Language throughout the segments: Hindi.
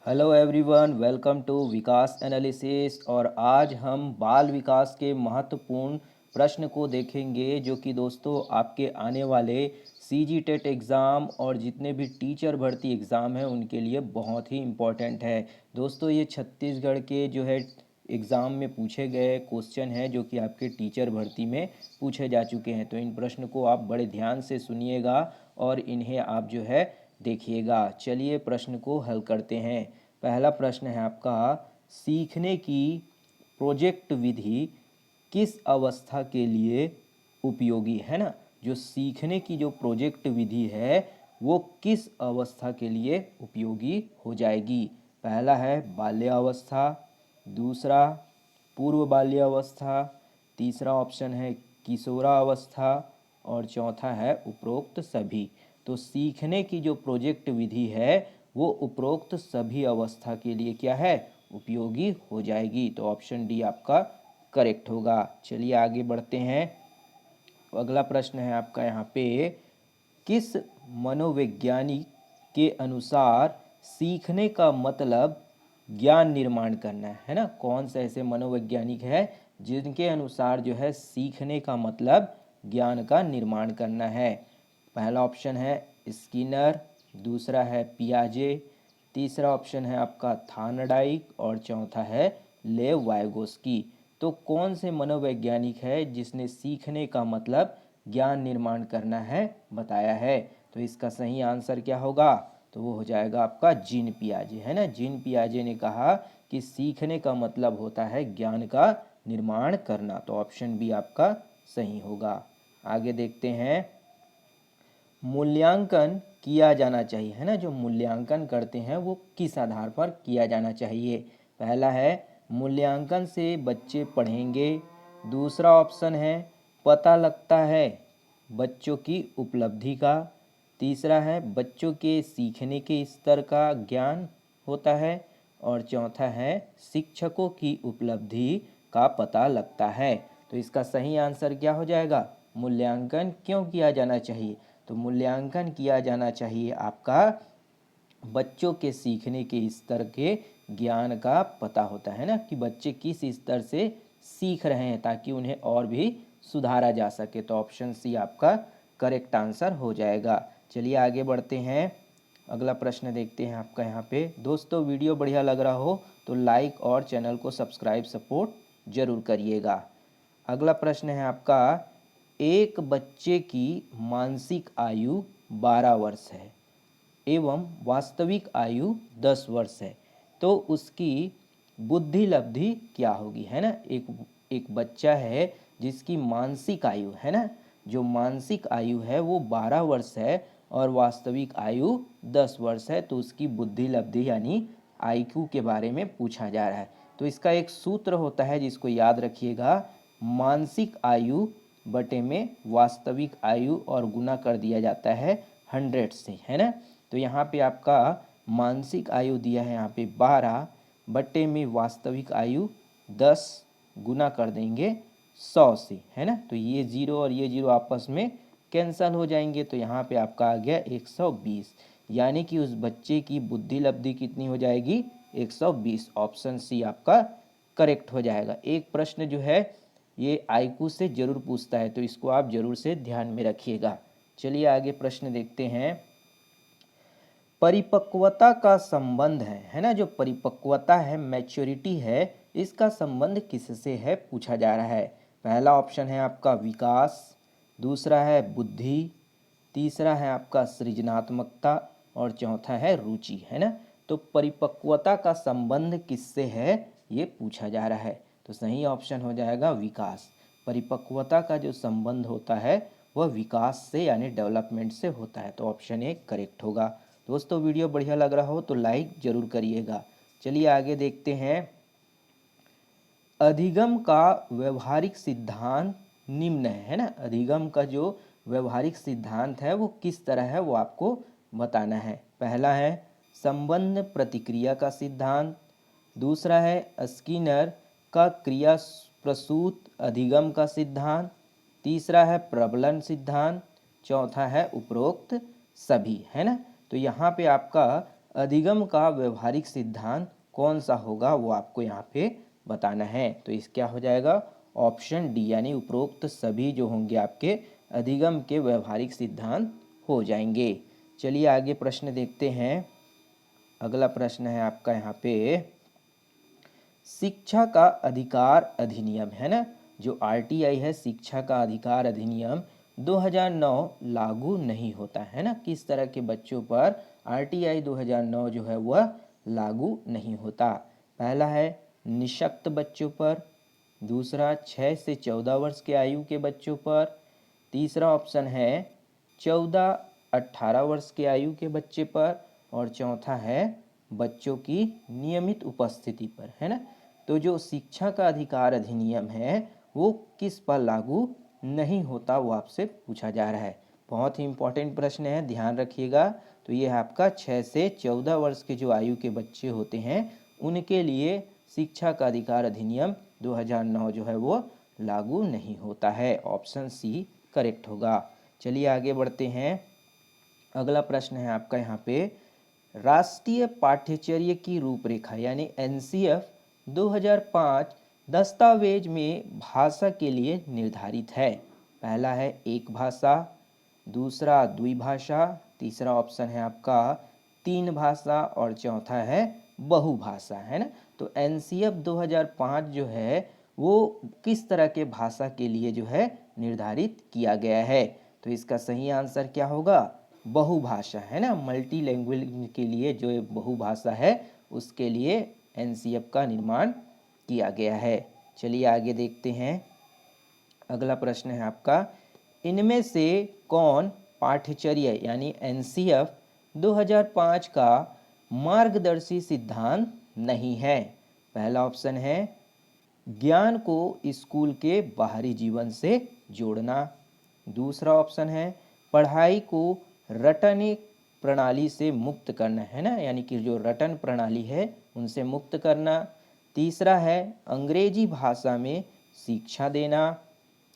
Hello everyone, welcome to Vikas analysis. और आज हम बाल विकास के महत्वपूर्ण प्रश्न को देखेंगे जो कि दोस्तों आपके आने वाले सीजी टेट एग्ज़ाम और जितने भी टीचर भर्ती एग्ज़ाम हैं उनके लिए बहुत ही इम्पोर्टेंट है। दोस्तों ये छत्तीसगढ़ के जो है एग्ज़ाम में पूछे गए क्वेश्चन है जो कि आपके टीचर भर्ती में पूछे जा चुके हैं। तो इन प्रश्न को आप बड़े ध्यान से सुनिएगा और इन्हें आप जो है देखिएगा। चलिए प्रश्न को हल करते हैं। पहला प्रश्न है आपका, सीखने की प्रोजेक्ट विधि किस अवस्था के लिए उपयोगी है ना। जो सीखने की जो प्रोजेक्ट विधि है वो किस अवस्था के लिए उपयोगी हो जाएगी। पहला है बाल्यावस्था, दूसरा पूर्व बाल्यावस्था, तीसरा ऑप्शन है किशोरावस्था और चौथा है उपरोक्त सभी। तो सीखने की जो प्रोजेक्ट विधि है वो उपरोक्त सभी अवस्था के लिए क्या है, उपयोगी हो जाएगी। तो ऑप्शन डी आपका करेक्ट होगा। चलिए आगे बढ़ते हैं। अगला प्रश्न है आपका यहाँ पे, किस मनोवैज्ञानिक के अनुसार सीखने का मतलब ज्ञान निर्माण करना है ना। कौन से ऐसे मनोवैज्ञानिक है जिनके अनुसार जो है सीखने का मतलब ज्ञान का निर्माण करना है। पहला ऑप्शन है स्किनर, दूसरा है पियाजे, तीसरा ऑप्शन है आपका थार्नडाइक और चौथा है लेव वाइगोस्की। तो कौन से मनोवैज्ञानिक है जिसने सीखने का मतलब ज्ञान निर्माण करना है बताया है। तो इसका सही आंसर क्या होगा, तो वो हो जाएगा आपका जीन पियाजे है ना। जीन पियाजे ने कहा कि सीखने का मतलब होता है ज्ञान का निर्माण करना। तो ऑप्शन बी आपका सही होगा। आगे देखते हैं, मूल्यांकन किया जाना चाहिए है ना। जो मूल्यांकन करते हैं वो किस आधार पर किया जाना चाहिए। पहला है मूल्यांकन से बच्चे पढ़ेंगे, दूसरा ऑप्शन है पता लगता है बच्चों की उपलब्धि का, तीसरा है बच्चों के सीखने के स्तर का ज्ञान होता है और चौथा है शिक्षकों की उपलब्धि का पता लगता है। तो इसका सही आंसर क्या हो जाएगा, मूल्यांकन क्यों किया जाना चाहिए। तो मूल्यांकन किया जाना चाहिए आपका बच्चों के सीखने के स्तर के ज्ञान का पता होता है ना, कि बच्चे किस स्तर से सीख रहे हैं ताकि उन्हें और भी सुधारा जा सके। तो ऑप्शन सी आपका करेक्ट आंसर हो जाएगा। चलिए आगे बढ़ते हैं। अगला प्रश्न देखते हैं आपका यहाँ पे। दोस्तों वीडियो बढ़िया लग रहा हो तो लाइक और चैनल को सब्सक्राइब सपोर्ट जरूर करिएगा। अगला प्रश्न है आपका, एक बच्चे की मानसिक आयु 12 वर्ष है एवं वास्तविक आयु 10 वर्ष है, तो उसकी बुद्धि लब्धि क्या होगी है ना। एक बच्चा है जिसकी मानसिक आयु है ना, जो मानसिक आयु है वो 12 वर्ष है और वास्तविक आयु 10 वर्ष है, तो उसकी बुद्धि लब्धि यानी आईक्यू के बारे में पूछा जा रहा है। तो इसका एक सूत्र होता है जिसको याद रखिएगा, मानसिक आयु बटे में वास्तविक आयु और गुना कर दिया जाता है 100 से है ना। तो यहाँ पे आपका मानसिक आयु दिया है यहाँ पे 12 बटे में वास्तविक आयु 10 गुना कर देंगे 100 से है ना। तो ये जीरो और ये जीरो आपस में कैंसल हो जाएंगे, तो यहाँ पे आपका आ गया 120, यानी कि उस बच्चे की बुद्धि लब्धि कितनी हो जाएगी 120। ऑप्शन सी आपका करेक्ट हो जाएगा। एक प्रश्न जो है ये आईक्यू से जरूर पूछता है तो इसको आप जरूर से ध्यान में रखिएगा। चलिए आगे प्रश्न देखते हैं। परिपक्वता का संबंध है ना। जो परिपक्वता है, मैच्योरिटी है, इसका संबंध किससे है पूछा जा रहा है। पहला ऑप्शन है आपका विकास, दूसरा है बुद्धि, तीसरा है आपका सृजनात्मकता और चौथा है रुचि है ना। तो परिपक्वता का संबंध किससे है ये पूछा जा रहा है। तो सही ऑप्शन हो जाएगा विकास। परिपक्वता का जो संबंध होता है वह विकास से यानी डेवलपमेंट से होता है। तो ऑप्शन ए करेक्ट होगा। दोस्तों वीडियो बढ़िया लग रहा हो तो लाइक जरूर करिएगा। चलिए आगे देखते हैं। अधिगम का व्यवहारिक सिद्धांत निम्न है ना। अधिगम का जो व्यवहारिक सिद्धांत है वो किस तरह है वो आपको बताना है। पहला है संबंध प्रतिक्रिया का सिद्धांत, दूसरा है स्किनर का क्रिया प्रसूत अधिगम का सिद्धांत, तीसरा है प्रबलन सिद्धांत, चौथा है उपरोक्त सभी है ना। तो यहाँ पे आपका अधिगम का व्यवहारिक सिद्धांत कौन सा होगा वो आपको यहाँ पे बताना है। तो इस क्या हो जाएगा, ऑप्शन डी, यानी उपरोक्त सभी जो होंगे आपके अधिगम के व्यवहारिक सिद्धांत हो जाएंगे। चलिए आगे प्रश्न देखते हैं। अगला प्रश्न है आपका यहाँ पे, शिक्षा का अधिकार अधिनियम है ना, जो आरटीआई है, शिक्षा का अधिकार अधिनियम 2009 लागू नहीं होता है ना। किस तरह के बच्चों पर आरटीआई 2009 जो है वह लागू नहीं होता। पहला है निःशक्त बच्चों पर, दूसरा 6 से 14 वर्ष के आयु के बच्चों पर, तीसरा ऑप्शन है 14-18 वर्ष के आयु के बच्चे पर, और चौथा है बच्चों की नियमित उपस्थिति पर, है ना। तो जो शिक्षा का अधिकार अधिनियम है वो किस पर लागू नहीं होता वो आपसे पूछा जा रहा है। बहुत ही इम्पोर्टेंट प्रश्न है, ध्यान रखिएगा। तो ये आपका 6 से 14 वर्ष के जो आयु के बच्चे होते हैं उनके लिए शिक्षा का अधिकार अधिनियम 2009 जो है वो लागू नहीं होता है। ऑप्शन सी करेक्ट होगा। चलिए आगे बढ़ते हैं। अगला प्रश्न है आपका यहाँ पे, राष्ट्रीय पाठ्यचर्या की रूपरेखा यानी एनसीएफ 2005 दस्तावेज में भाषा के लिए निर्धारित है। पहला है एक भाषा, दूसरा द्विभाषा, तीसरा ऑप्शन है आपका 3 भाषा, और चौथा है बहुभाषा, है ना। तो एनसीएफ 2005 जो है वो किस तरह के भाषा के लिए जो है निर्धारित किया गया है। तो इसका सही आंसर क्या होगा, बहुभाषा, है ना। मल्टी लैंग्वेज के लिए जो बहुभाषा है उसके लिए एनसीएफ का निर्माण किया गया है। चलिए आगे देखते हैं। अगला प्रश्न है आपका, इनमें से कौन पाठ्यचर्या यानी एनसीएफ 2005 का मार्गदर्शी सिद्धांत नहीं है। पहला ऑप्शन है ज्ञान को स्कूल के बाहरी जीवन से जोड़ना, दूसरा ऑप्शन है पढ़ाई को रटने प्रणाली से मुक्त करना, है ना, यानी कि जो रटन प्रणाली है उनसे मुक्त करना, तीसरा है अंग्रेजी भाषा में शिक्षा देना,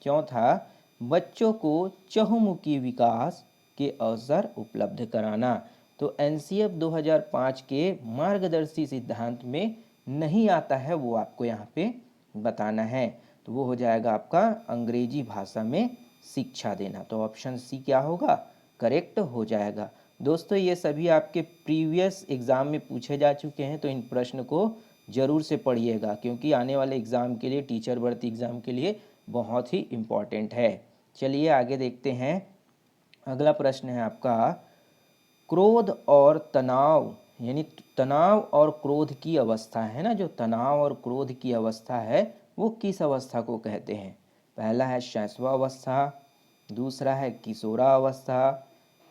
चौथा बच्चों को चहुमुखी विकास के अवसर उपलब्ध कराना। तो एनसीएफ 2005 के मार्गदर्शी सिद्धांत में नहीं आता है वो आपको यहाँ पे बताना है। तो वो हो जाएगा आपका अंग्रेजी भाषा में शिक्षा देना। तो ऑप्शन सी क्या होगा, करेक्ट हो जाएगा। दोस्तों ये सभी आपके प्रीवियस एग्ज़ाम में पूछे जा चुके हैं, तो इन प्रश्न को ज़रूर से पढ़िएगा क्योंकि आने वाले एग्ज़ाम के लिए, टीचर भर्ती एग्ज़ाम के लिए बहुत ही इम्पॉर्टेंट है। चलिए आगे देखते हैं। अगला प्रश्न है आपका, क्रोध और तनाव यानी तनाव और क्रोध की अवस्था, है ना, जो तनाव और क्रोध की अवस्था है वो किस अवस्था को कहते हैं। पहला है शैशवावस्था, दूसरा है किशोरावस्था,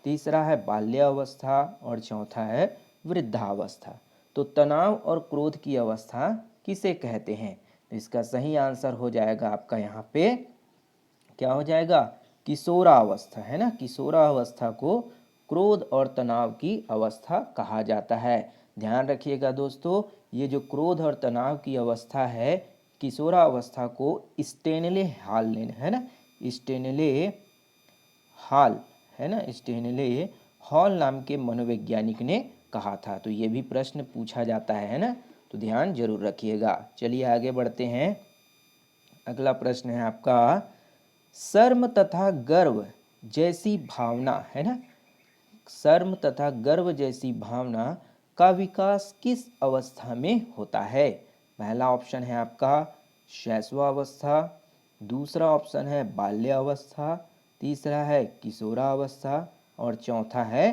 तीसरा है बाल्यावस्था, और चौथा है वृद्धावस्था। तो तनाव और क्रोध की अवस्था किसे कहते हैं। तो इसका सही आंसर हो जाएगा आपका यहाँ पे क्या हो जाएगा, किशोरावस्था, है ना। किशोरावस्था को क्रोध और तनाव की अवस्था कहा जाता है। ध्यान रखिएगा दोस्तों, ये जो क्रोध और तनाव की अवस्था है किशोरावस्था को स्टेनले हॉल ने, है ना, स्टेनले हॉल, है ना, स्टेनले हॉल नाम के मनोवैज्ञानिक ने कहा था। तो ये भी प्रश्न पूछा जाता है ना, तो ध्यान जरूर रखिएगा। चलिए आगे बढ़ते हैं। अगला प्रश्न है आपका, शर्म तथा गर्व जैसी भावना, है ना, शर्म तथा गर्व जैसी भावना का विकास किस अवस्था में होता है। पहला ऑप्शन है आपका शैशवावस्था, दूसरा ऑप्शन है बाल्यावस्था, तीसरा है किशोरावस्था, और चौथा है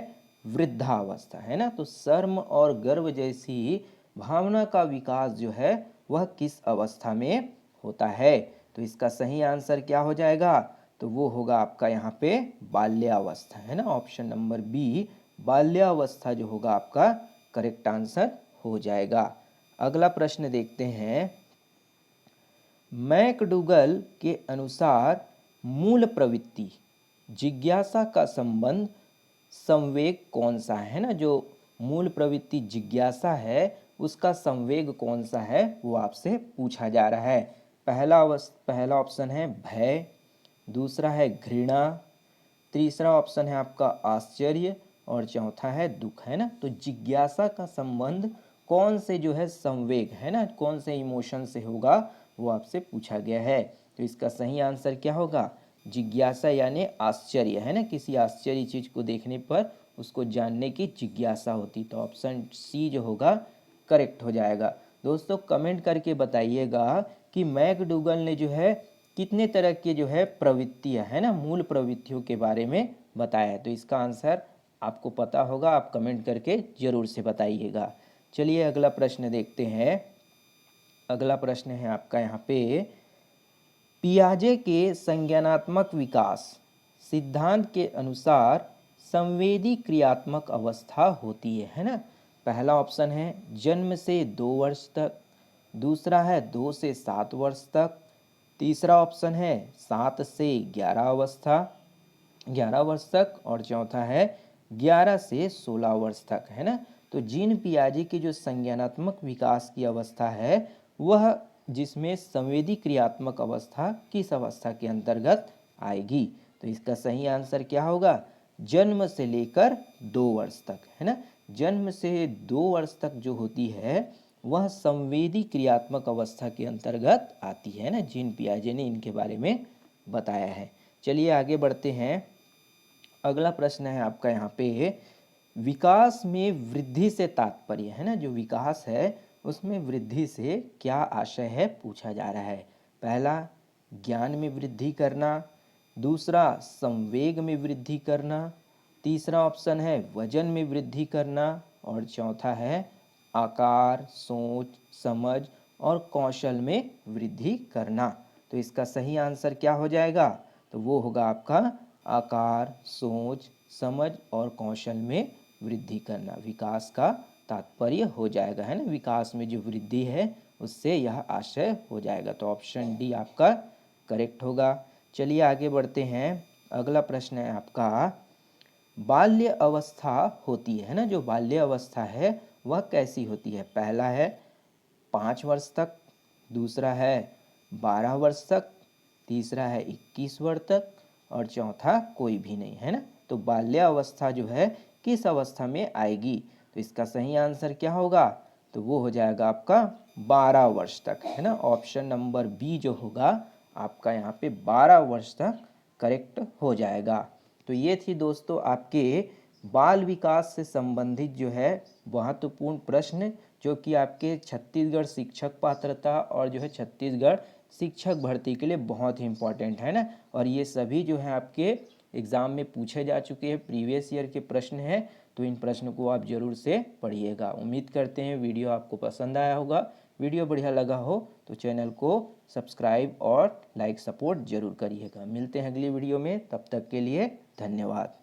वृद्धावस्था, है ना। तो शर्म और गर्व जैसी भावना का विकास जो है वह किस अवस्था में होता है। तो इसका सही आंसर क्या हो जाएगा, तो वो होगा आपका यहाँ पे बाल्यावस्था, है ना। ऑप्शन नंबर बी बाल्यावस्था जो होगा आपका करेक्ट आंसर हो जाएगा। अगला प्रश्न देखते हैं। मैकडूगल के अनुसार मूल प्रवृत्ति जिज्ञासा का संबंध संवेग कौन सा है ना, जो मूल प्रवृत्ति जिज्ञासा है उसका संवेग कौन सा है वो आपसे पूछा जा रहा है। पहला ऑप्शन है भय, दूसरा है घृणा, तीसरा ऑप्शन है आपका आश्चर्य, और चौथा है दुख, है ना। तो जिज्ञासा का संबंध कौन से जो है संवेग, है ना, कौन से इमोशन से होगा, वो आपसे पूछा गया है। तो इसका सही आंसर क्या होगा, जिज्ञासा यानी आश्चर्य, है ना, किसी आश्चर्य चीज को देखने पर उसको जानने की जिज्ञासा होती। तो ऑप्शन सी जो होगा करेक्ट हो जाएगा। दोस्तों कमेंट करके बताइएगा कि मैकडूगल ने जो है कितने तरह के जो है प्रवृत्तियां, है ना, मूल प्रवृत्तियों के बारे में बताया है। तो इसका आंसर आपको पता होगा, आप कमेंट करके जरूर से बताइएगा। चलिए अगला प्रश्न देखते हैं। अगला प्रश्न है आपका यहाँ पे, पियाजे के संज्ञानात्मक विकास सिद्धांत के अनुसार संवेदी क्रियात्मक अवस्था होती है ना। पहला ऑप्शन है जन्म से 2 वर्ष तक, दूसरा है 2 से 7 वर्ष तक, तीसरा ऑप्शन है 7 से 11 वर्ष तक, और चौथा है 11 से 16 वर्ष तक, है ना। तो जीन पियाजे की जो संज्ञानात्मक विकास की अवस्था है वह जिसमें संवेदी क्रियात्मक अवस्था किस अवस्था के अंतर्गत आएगी। तो इसका सही आंसर क्या होगा, जन्म से लेकर 2 वर्ष तक, है ना। जन्म से 2 वर्ष तक जो होती है वह संवेदी क्रियात्मक अवस्था के अंतर्गत आती है ना। जीन पियाजे ने इनके बारे में बताया है। चलिए आगे बढ़ते हैं। अगला प्रश्न है आपका यहाँ पे, विकास में वृद्धि से तात्पर्य, है ना, जो विकास है उसमें वृद्धि से क्या आशय है पूछा जा रहा है। पहला ज्ञान में वृद्धि करना, दूसरा संवेग में वृद्धि करना, तीसरा ऑप्शन है वजन में वृद्धि करना, और चौथा है आकार, सोच, समझ और कौशल में वृद्धि करना। तो इसका सही आंसर क्या हो जाएगा, तो वो होगा आपका आकार, सोच, समझ और कौशल में वृद्धि करना। विकास का तात्पर्य हो जाएगा, है ना, विकास में जो वृद्धि है उससे यह आशय हो जाएगा। तो ऑप्शन डी आपका करेक्ट होगा। चलिए आगे बढ़ते हैं। अगला प्रश्न है आपका, बाल्य अवस्था होती है ना, जो बाल्य अवस्था है वह कैसी होती है। पहला है 5 वर्ष तक, दूसरा है 12 वर्ष तक, तीसरा है 21 वर्ष तक, और चौथा कोई भी नहीं, है ना। तो बाल्य अवस्था जो है किस अवस्था में आएगी, तो इसका सही आंसर क्या होगा, तो वो हो जाएगा आपका 12 वर्ष तक, है ना। ऑप्शन नंबर बी जो होगा आपका यहाँ पे 12 वर्ष तक करेक्ट हो जाएगा। तो ये थी दोस्तों आपके बाल विकास से संबंधित जो है महत्वपूर्ण प्रश्न, जो कि आपके छत्तीसगढ़ शिक्षक पात्रता और जो है छत्तीसगढ़ शिक्षक भर्ती के लिए बहुत ही इम्पोर्टेंट है ना। और ये सभी जो है आपके एग्ज़ाम में पूछे जा चुके हैं, प्रीवियस ईयर के प्रश्न हैं। तो इन प्रश्न को आप जरूर से पढ़िएगा। उम्मीद करते हैं वीडियो आपको पसंद आया होगा। वीडियो बढ़िया लगा हो तो चैनल को सब्सक्राइब और लाइक सपोर्ट जरूर करिएगा। मिलते हैं अगली वीडियो में, तब तक के लिए धन्यवाद।